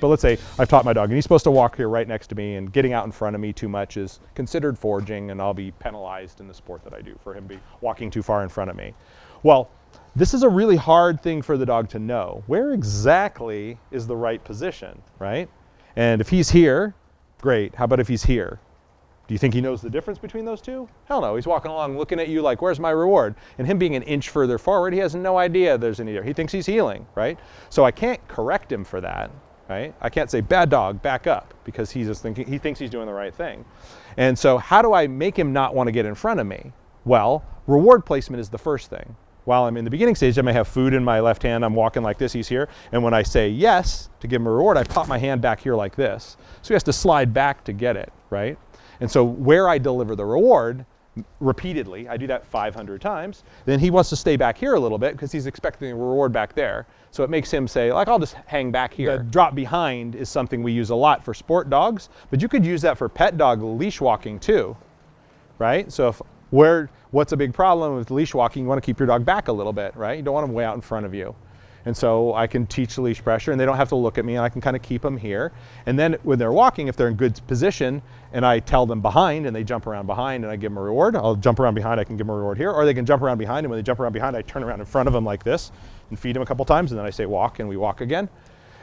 But let's say I've taught my dog and he's supposed to walk here right next to me, and getting out in front of me too much is considered foraging, and I'll be penalized in the sport that I do for him be walking too far in front of me. Well, this is a really hard thing for the dog to know. Where exactly is the right position, right? And if he's here, great. How about if he's here? Do you think he knows the difference between those two? Hell no, he's walking along looking at you like, where's my reward? And him being an inch further forward, he has no idea there's any there. He thinks he's healing, right? So I can't correct him for that, right? I can't say, bad dog, back up, because he's just thinking, he thinks he's doing the right thing. And so how do I make him not want to get in front of me? Well, reward placement is the first thing. While I'm in the beginning stage, I may have food in my left hand, I'm walking like this, he's here, and when I say yes to give him a reward, I pop my hand back here like this. So he has to slide back to get it, right? And so where I deliver the reward repeatedly, I do that 500 times, then he wants to stay back here a little bit because he's expecting a reward back there. So it makes him say, like, I'll just hang back here. The drop behind is something we use a lot for sport dogs, but you could use that for pet dog leash walking too, right? So what's a big problem with leash walking? You want to keep your dog back a little bit, right? You don't want them way out in front of you. And so I can teach leash pressure, and they don't have to look at me, and I can kind of keep them here. And then when they're walking, if they're in good position, and I tell them behind, and they jump around behind, and I give them a reward, I'll jump around behind, I can give them a reward here, or they can jump around behind, and when they jump around behind, I turn around in front of them like this, and feed them a couple times, and then I say walk, and we walk again.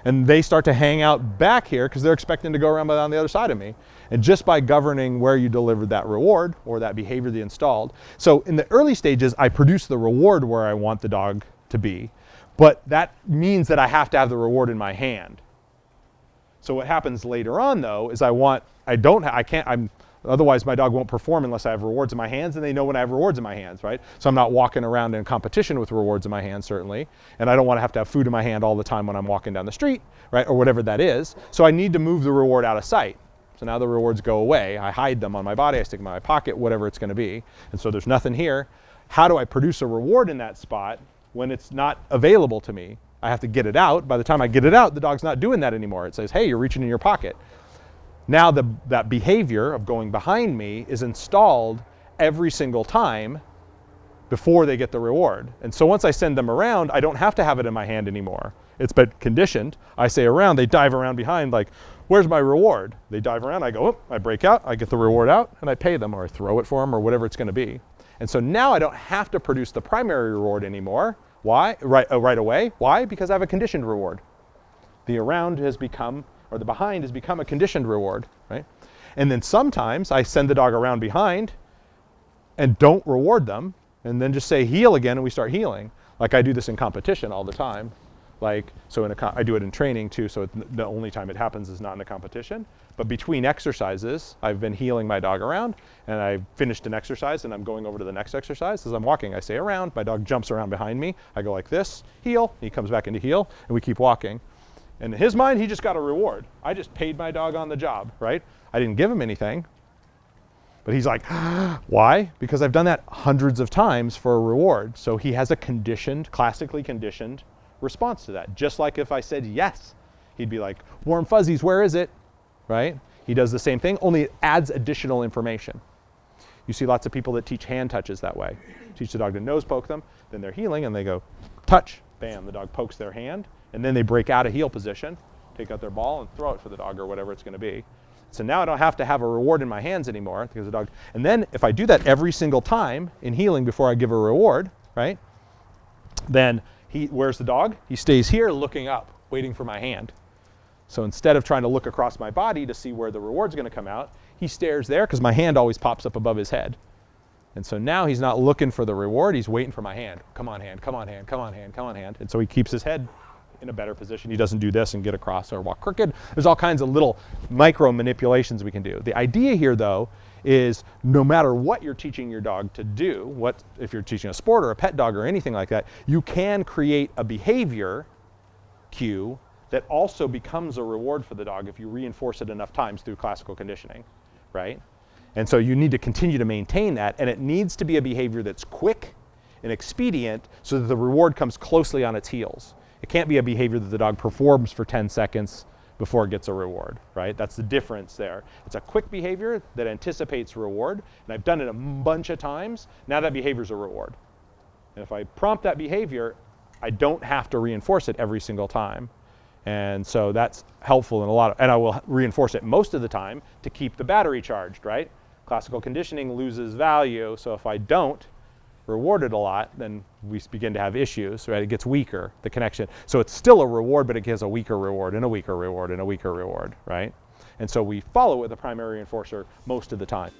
And they start to hang out back here, because they're expecting to go around on the other side of me. And just by governing where you delivered that reward, or that behavior they installed. So in the early stages, I produce the reward where I want the dog to be. But that means that I have to have the reward in my hand. So what happens later on though is otherwise my dog won't perform unless I have rewards in my hands, and they know when I have rewards in my hands, right? So I'm not walking around in competition with rewards in my hands, certainly. And I don't want to have food in my hand all the time when I'm walking down the street, right? Or whatever that is. So I need to move the reward out of sight. So now the rewards go away. I hide them on my body, I stick them in my pocket, whatever it's going to be. And so there's nothing here. How do I produce a reward in that spot when it's not available to me? I have to get it out. By the time I get it out, the dog's not doing that anymore. It says, hey, you're reaching in your pocket. Now that behavior of going behind me is installed every single time before they get the reward. And so once I send them around, I don't have to have it in my hand anymore. It's been conditioned. I say around, they dive around behind like, where's my reward? They dive around, I go, oh, I break out, I get the reward out, and I pay them, or I throw it for them, or whatever it's going to be. And so now I don't have to produce the primary reward anymore. Why? Right away. Why? Because I have a conditioned reward. The around has become, or the behind has become a conditioned reward, right? And then sometimes I send the dog around behind and don't reward them, and then just say heal again, and we start healing. Like I do this in competition all the time. Like, so I do it in training too, so the only time it happens is not in a competition. But between exercises, I've been healing my dog around, and I've finished an exercise, and I'm going over to the next exercise. As I'm walking, I say around, my dog jumps around behind me, I go like this, heal, he comes back into heal, and we keep walking. And in his mind, he just got a reward. I just paid my dog on the job, right? I didn't give him anything. But he's like, why? Because I've done that hundreds of times for a reward. So he has a conditioned, classically conditioned response to that. Just like if I said yes, he'd be like, warm fuzzies, where is it? Right? He does the same thing, only it adds additional information. You see lots of people that teach hand touches that way. Teach the dog to nose poke them, then they're healing, and they go, touch, bam, the dog pokes their hand, and then they break out of heel position, take out their ball, and throw it for the dog, or whatever it's going to be. So now I don't have to have a reward in my hands anymore, because the dog, and then if I do that every single time in healing before I give a reward, right, then where's the dog? He stays here looking up, waiting for my hand. So instead of trying to look across my body to see where the reward's going to come out, he stares there because my hand always pops up above his head. And so now he's not looking for the reward, he's waiting for my hand. Come on, hand, come on, hand, come on, hand, come on, hand. And so he keeps his head in a better position. He doesn't do this and get across or walk crooked. There's all kinds of little micro manipulations we can do. The idea here, though, is no matter what you're teaching your dog to do, if you're teaching a sport or a pet dog or anything like that, you can create a behavior cue that also becomes a reward for the dog if you reinforce it enough times through classical conditioning, right? And so you need to continue to maintain that, and it needs to be a behavior that's quick and expedient so that the reward comes closely on its heels. It can't be a behavior that the dog performs for 10 seconds before it gets a reward, right? That's the difference there. It's a quick behavior that anticipates reward, and I've done it a bunch of times. Now that behavior's a reward. And if I prompt that behavior, I don't have to reinforce it every single time. And so that's helpful in a lot of, and I will reinforce it most of the time to keep the battery charged, right? Classical conditioning loses value, so if I don't reward it a lot, then we begin to have issues, right? It gets weaker, the connection. So it's still a reward, but it gives a weaker reward and a weaker reward and a weaker reward, right? And so we follow with a primary reinforcer most of the time.